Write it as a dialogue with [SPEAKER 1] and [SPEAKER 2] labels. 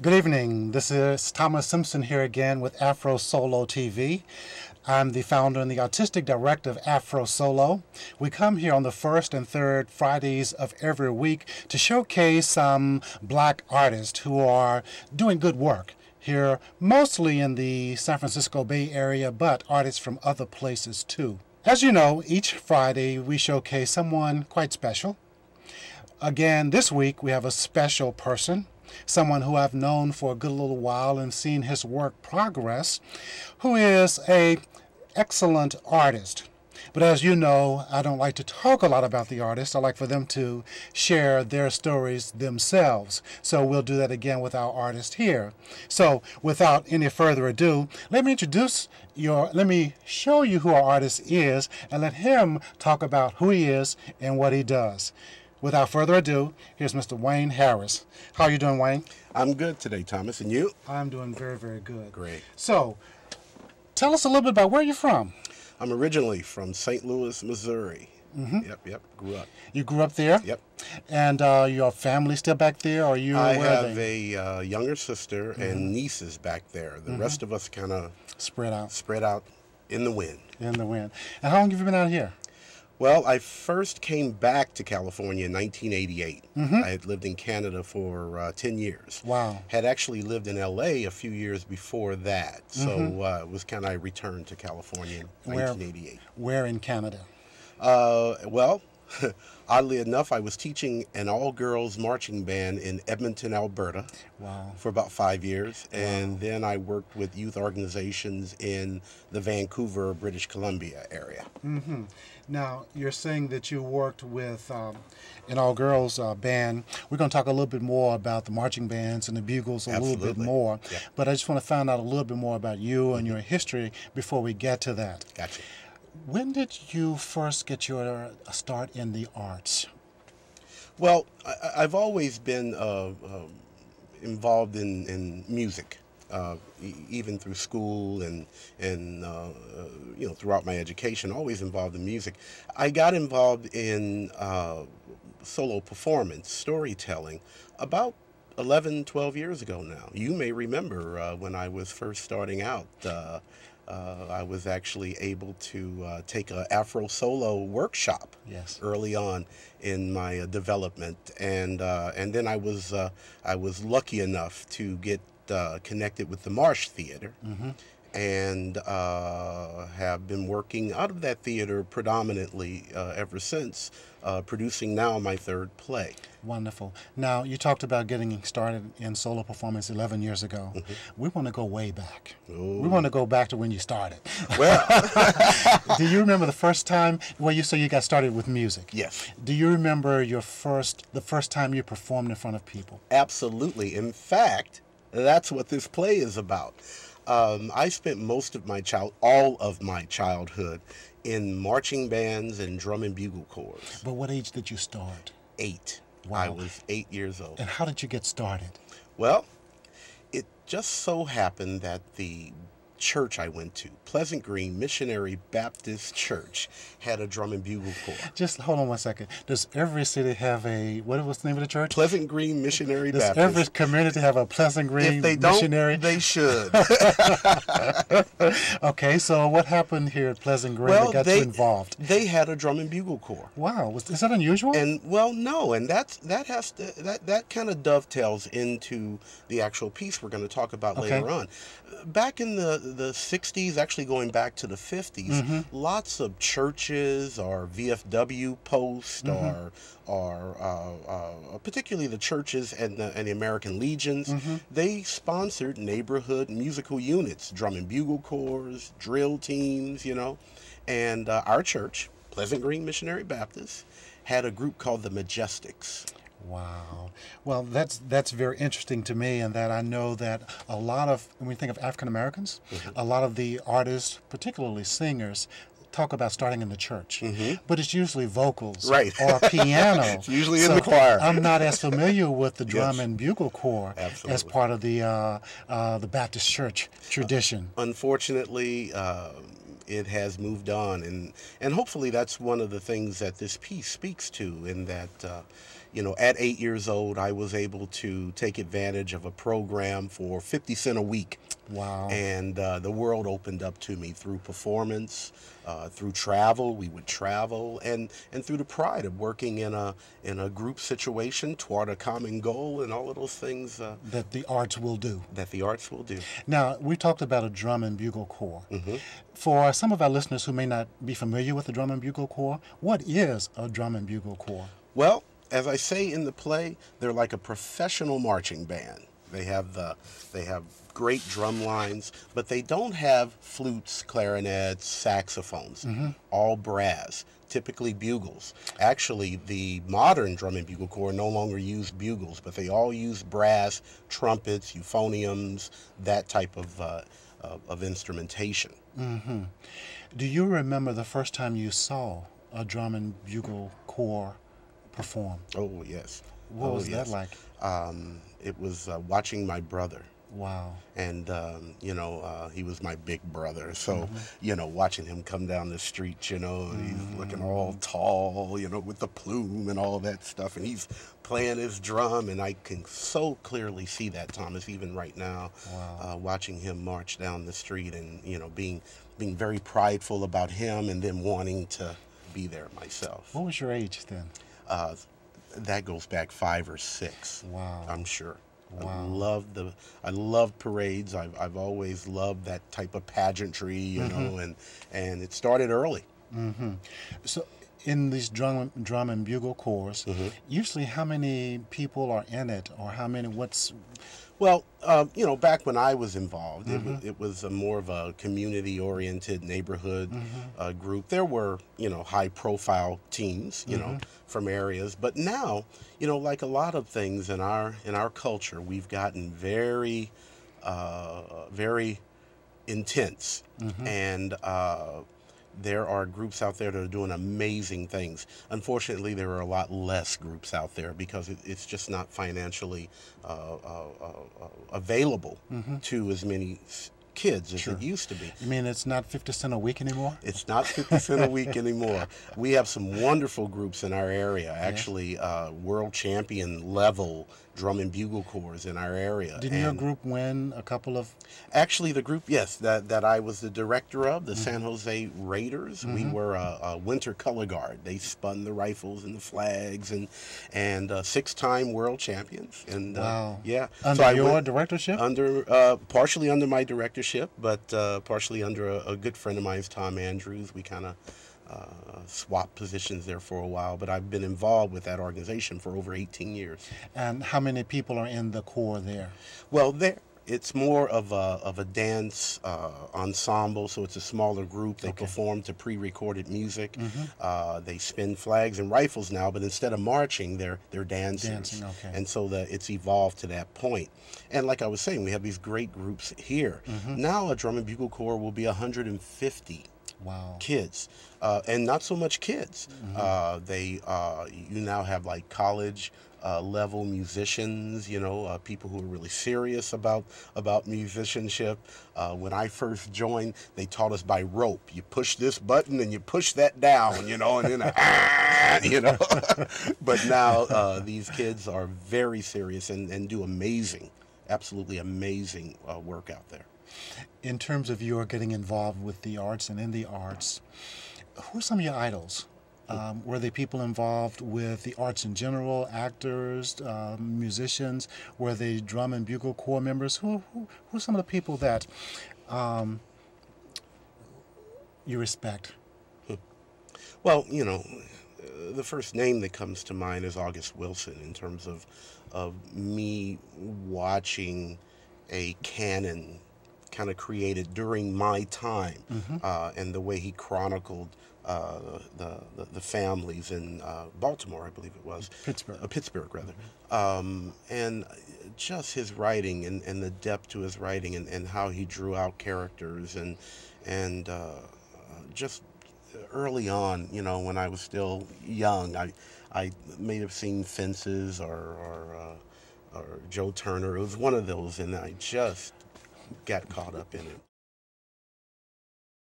[SPEAKER 1] Good evening. This is Thomas Simpson here again with Afrosolo TV. I'm the founder and the artistic director of Afrosolo. We come here on the first and third Fridays of every week to showcase some black artists who are doing good work here, mostly in the San Francisco Bay Area, but artists from other places too. As you know, each Friday we showcase someone quite special. Again, this week we have a special person, someone who I've known for a good little while and seen his work progress, who is an excellent artist. But as you know, I don't like to talk a lot about the artists. I like for them to share their stories themselves. So we'll do that again with our artist here. So without any further ado, let me show you who our artist is and let him talk about who he is and what he does. Without further ado, here's Mr. Wayne Harris. How are you doing, Wayne?
[SPEAKER 2] I'm good today, Thomas. And you?
[SPEAKER 1] I'm doing very, very good.
[SPEAKER 2] Great.
[SPEAKER 1] So, tell us a little bit about where you're from.
[SPEAKER 2] I'm originally from St. Louis, Missouri. Yep. Grew up.
[SPEAKER 1] You grew up there?
[SPEAKER 2] Yep.
[SPEAKER 1] And your family still back there, or you?
[SPEAKER 2] I have a younger sister and nieces back there. The rest of us kind of
[SPEAKER 1] spread
[SPEAKER 2] out in the wind.
[SPEAKER 1] In the wind. And how long have you been out here?
[SPEAKER 2] Well, I first came back to California in 1988. I had lived in Canada for 10 years.
[SPEAKER 1] Wow.
[SPEAKER 2] Had actually lived in L.A. a few years before that. So it was kind of a return to California in 1988.
[SPEAKER 1] Where in Canada?
[SPEAKER 2] Well, oddly enough, I was teaching an all-girls marching band in Edmonton, Alberta.
[SPEAKER 1] Wow.
[SPEAKER 2] For about 5 years. And then I worked with youth organizations in the Vancouver, British Columbia area.
[SPEAKER 1] Now, you're saying that you worked with an all-girls band. We're going to talk a little bit more about the marching bands and the bugles a little bit more.
[SPEAKER 2] Yeah.
[SPEAKER 1] But I just want to find out a little bit more about you and your history before we get to that.
[SPEAKER 2] Gotcha.
[SPEAKER 1] When did you first get your start in the arts?
[SPEAKER 2] Well, I've always been involved in music, even through school and throughout my education. Always involved in music. I got involved in solo performance, storytelling, about 11, 12 years ago now. You may remember when I was first starting out. I was actually able to take an Afrosolo workshop early on in my development, and then I was lucky enough to get connected with the Marsh Theater, and have been working out of that theater predominantly ever since, producing now my third play.
[SPEAKER 1] Wonderful. Now, you talked about getting started in solo performance 11 years ago. We want to go way back.
[SPEAKER 2] Ooh.
[SPEAKER 1] We want to go back to when you started.
[SPEAKER 2] Well,
[SPEAKER 1] do you remember the first time, well, you say you got started with music.
[SPEAKER 2] Yes.
[SPEAKER 1] Do you remember the first time you performed in front of people?
[SPEAKER 2] Absolutely. In fact, that's what this play is about. I spent all of my childhood in marching bands and drum and bugle corps.
[SPEAKER 1] But what age did you start?
[SPEAKER 2] 8.
[SPEAKER 1] Wow.
[SPEAKER 2] I was 8 years old.
[SPEAKER 1] And how did you get started?
[SPEAKER 2] Well, it just so happened that the church I went to, Pleasant Green Missionary Baptist Church, had a drum and bugle corps.
[SPEAKER 1] Just hold on one second. Does every city have what was the name of the church?
[SPEAKER 2] Pleasant Green Missionary
[SPEAKER 1] Does
[SPEAKER 2] Baptist.
[SPEAKER 1] every community have a Pleasant Green
[SPEAKER 2] If they
[SPEAKER 1] Missionary?
[SPEAKER 2] don't, they should.
[SPEAKER 1] Okay, so what happened here at Pleasant Green
[SPEAKER 2] Well,
[SPEAKER 1] that got you involved?
[SPEAKER 2] They had a drum and bugle corps.
[SPEAKER 1] Wow, is that unusual?
[SPEAKER 2] And well, no, and that kind of dovetails into the actual piece we're going to talk about later on. Back in the 60s, actually going back to the 50s, lots of churches or VFW posts or particularly the churches and the American Legions, they sponsored neighborhood musical units, drum and bugle corps, drill teams, and our church, Pleasant Green Missionary Baptist, had a group called the Majestics.
[SPEAKER 1] Wow. Well, that's very interesting to me, in that I know that a lot of, when we think of African Americans, a lot of the artists, particularly singers, talk about starting in the church, but it's usually vocals or piano.
[SPEAKER 2] It's usually in the choir.
[SPEAKER 1] I'm not as familiar with the drum and bugle corps as part of the Baptist church tradition.
[SPEAKER 2] Unfortunately, it has moved on, and hopefully that's one of the things that this piece speaks to, in that you know, at 8 years old, I was able to take advantage of a program for 50 cents a week.
[SPEAKER 1] Wow.
[SPEAKER 2] And the world opened up to me through performance, through travel. We would travel, and through the pride of working in a group situation toward a common goal, and all of those things
[SPEAKER 1] That the arts will do.
[SPEAKER 2] that the arts will do.
[SPEAKER 1] Now, we talked about a drum and bugle corps.
[SPEAKER 2] Hmm.
[SPEAKER 1] For some of our listeners who may not be familiar with the drum and bugle corps, what is a drum and bugle corps?
[SPEAKER 2] Well, as I say in the play, they're like a professional marching band. They have great drum lines, but they don't have flutes, clarinets, saxophones. All brass, typically bugles. Actually, the modern drum and bugle corps no longer use bugles, but they all use brass, trumpets, euphoniums, that type of instrumentation.
[SPEAKER 1] Do you remember the first time you saw a drum and bugle corps perform?
[SPEAKER 2] Oh yes.
[SPEAKER 1] What
[SPEAKER 2] Oh,
[SPEAKER 1] was that
[SPEAKER 2] yes.
[SPEAKER 1] like?
[SPEAKER 2] It was watching my brother.
[SPEAKER 1] Wow.
[SPEAKER 2] And you know, he was my big brother, so you know, watching him come down the street, you know, and he's looking all tall, you know, with the plume and all that stuff, and he's playing his drum, and I can so clearly see that, Thomas, even right now.
[SPEAKER 1] Wow.
[SPEAKER 2] Watching him march down the street, and you know, being very prideful about him, and then wanting to be there myself.
[SPEAKER 1] What was your age then?
[SPEAKER 2] That goes back 5 or 6.
[SPEAKER 1] Wow.
[SPEAKER 2] I'm sure.
[SPEAKER 1] Wow.
[SPEAKER 2] I love parades. I've always loved that type of pageantry, you know, and it started early.
[SPEAKER 1] So, in these drum and bugle corps, usually how many people are in it, or how many?
[SPEAKER 2] Well, you know, back when I was involved, it was a more of a community-oriented neighborhood group. There were, you know, high-profile teams, you know, from areas. But now, you know, like a lot of things in our culture, we've gotten very, very intense, and there are groups out there that are doing amazing things. Unfortunately, there are a lot less groups out there because it's just not financially available to as many kids as it used to be.
[SPEAKER 1] You mean it's not 50 cents a week anymore?
[SPEAKER 2] It's not 50 cents a week anymore. We have some wonderful groups in our area, actually world champion level drum and bugle corps in our area.
[SPEAKER 1] Didn't your group win a couple of?
[SPEAKER 2] Actually, the group, yes, that I was the director of, the San Jose Raiders, we were a winter color guard. They spun the rifles and the flags, and 6-time world champions. And
[SPEAKER 1] Wow.
[SPEAKER 2] yeah,
[SPEAKER 1] Under your directorship?
[SPEAKER 2] Under partially under my directorship, but partially under a good friend of mine's, Tom Andrews. We kind of swapped positions there for a while, but I've been involved with that organization for over 18 years.
[SPEAKER 1] And how many people are in the corps there?
[SPEAKER 2] Well, it's more of a dance ensemble, so it's a smaller group. They perform to pre-recorded music. They spin flags and rifles now, but instead of marching, they're dancers.
[SPEAKER 1] Dancing, okay.
[SPEAKER 2] And so it's evolved to that point. And like I was saying, we have these great groups here. Now a drum and bugle corps will be 150
[SPEAKER 1] Wow.
[SPEAKER 2] kids, and not so much kids. You now have like college level musicians, you know, people who are really serious about musicianship. When I first joined, they taught us by rope. You push this button and you push that down, you know, and then you know. But now these kids are very serious and do amazing, absolutely amazing work out there.
[SPEAKER 1] In terms of your getting involved with the arts and in the arts, who are some of your idols? Were they people involved with the arts in general, actors, musicians? Were they drum and bugle corps members? Who are some of the people that you respect?
[SPEAKER 2] Well, you know, the first name that comes to mind is August Wilson, in terms of me watching a canon kind of created during my time, and the way he chronicled the families in Baltimore, I believe it was. Pittsburgh, rather. And just his writing and the depth to his writing, and how he drew out characters, and just early on, you know, when I was still young, I may have seen Fences or Joe Turner. It was one of those, and I just got caught up in it.